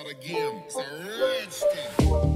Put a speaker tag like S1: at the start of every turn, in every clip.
S1: start again. It's a rich thing.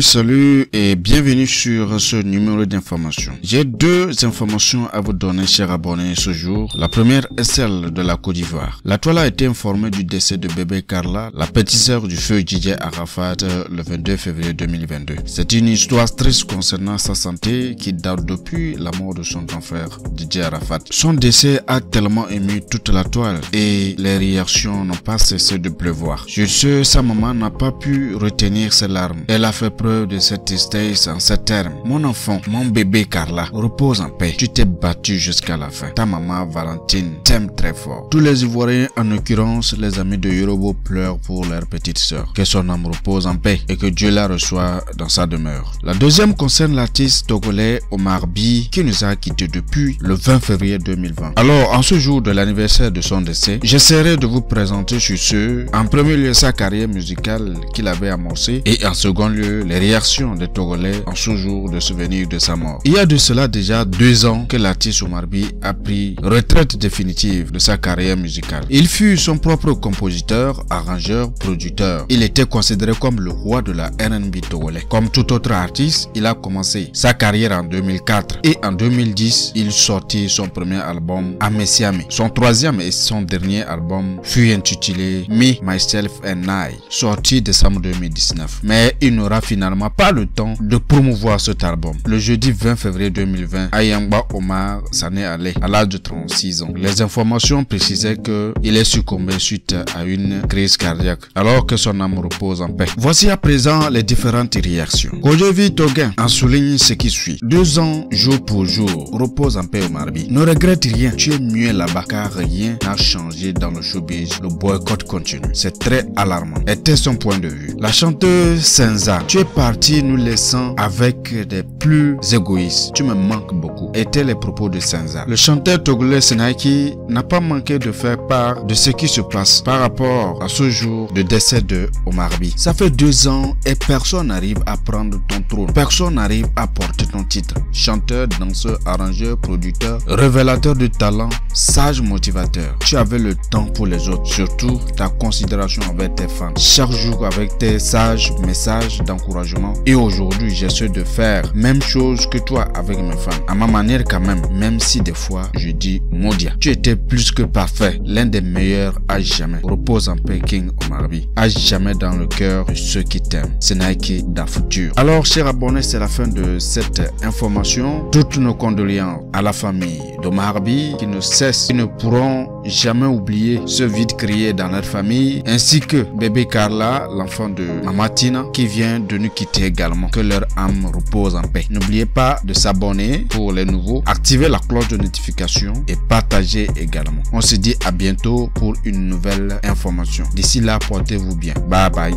S2: Salut et bienvenue sur ce numéro d'information. J'ai deux informations à vous donner, chers abonnés, ce jour. La première est celle de la Côte d'Ivoire. La toile a été informée du décès de bébé Carla, la petite sœur du feu Didier Arafat, le 22 février 2022. C'est une histoire triste concernant sa santé qui date depuis la mort de son grand frère Didier Arafat. Son décès a tellement ému toute la toile et les réactions n'ont pas cessé de pleuvoir. Sur ce, sa maman n'a pas pu retenir ses larmes. Elle a fait preuve de cette tristesse en ces termes. Mon enfant, mon bébé Carla, repose en paix. Tu t'es battu jusqu'à la fin. Ta maman Valentine t'aime très fort. Tous les Ivoiriens, en l'occurrence les amis de Yorobo, pleurent pour leur petite sœur. Que son âme repose en paix et que Dieu la reçoive dans sa demeure. La deuxième concerne l'artiste togolais Omar Bi qui nous a quittés depuis le 20 février 2020. Alors, en ce jour de l'anniversaire de son décès, j'essaierai de vous présenter sur ce, en premier lieu sa carrière musicale qu'il avait amorcée et en second lieu les réactions des Togolais en ce jour de souvenir de sa mort. Il y a de cela déjà 2 ans que l'artiste Omar Bi a pris retraite définitive de sa carrière musicale. Il fut son propre compositeur, arrangeur, producteur. Il était considéré comme le roi de la R&B togolais. Comme tout autre artiste, il a commencé sa carrière en 2004 et en 2010, il sortit son premier album Amesiame. Son troisième et son dernier album fut intitulé Me, Myself and I, sorti décembre 2019. Mais il n'aura finalement pas le temps de promouvoir cet album. Le jeudi 20 février 2020, Ayangba Omar s'en est allé à l'âge de 36 ans. Les informations précisaient qu'il est succombé suite à une crise cardiaque, alors que son âme repose en paix. Voici à présent les différentes réactions. Kojovi Toguin en souligne ce qui suit. 2 ans, jour pour jour, repose en paix Omar Bi. Ne regrette rien, tu es mieux là-bas car rien n'a changé dans le showbiz. Le boycott continue. C'est très alarmant. Était son point de vue. La chanteuse Senza, tu es parti nous laissant avec des plus égoïstes. Tu me manques beaucoup. Étaient les propos de Senza. Le chanteur togolais Senaiki n'a pas manqué de faire part de ce qui se passe par rapport à ce jour de décès de Omar Bi. Ça fait 2 ans et personne n'arrive à prendre ton trône. Personne n'arrive à porter ton titre. Chanteur, danseur, arrangeur, producteur, révélateur de talent, sage motivateur. Tu avais le temps pour les autres. Surtout ta considération avec tes fans. Chaque jour avec tes sages messages d'encouragement. Et aujourd'hui, j'essaie de faire même chose que toi avec mes fans. À ma manière quand même si des fois je dis Modia. Tu étais plus que parfait, l'un des meilleurs à jamais. Repose en paix King Omar Bi. À jamais dans le cœur de ceux qui t'aiment. C'est Nike da futur. Alors, chers abonnés, c'est la fin de cette information. Toutes nos condoléances à la famille d'Omar Bi qui ne cessent, qui ne pourront jamais oublier ce vide créé dans leur famille, ainsi que bébé Carla, l'enfant de Maman Tina, qui vient de nous quitter également. Que leur âme repose en paix. N'oubliez pas de s'abonner pour les nouveaux, activer la cloche de notification et partager également. On se dit à bientôt pour une nouvelle information. D'ici là, portez-vous bien. Bye bye.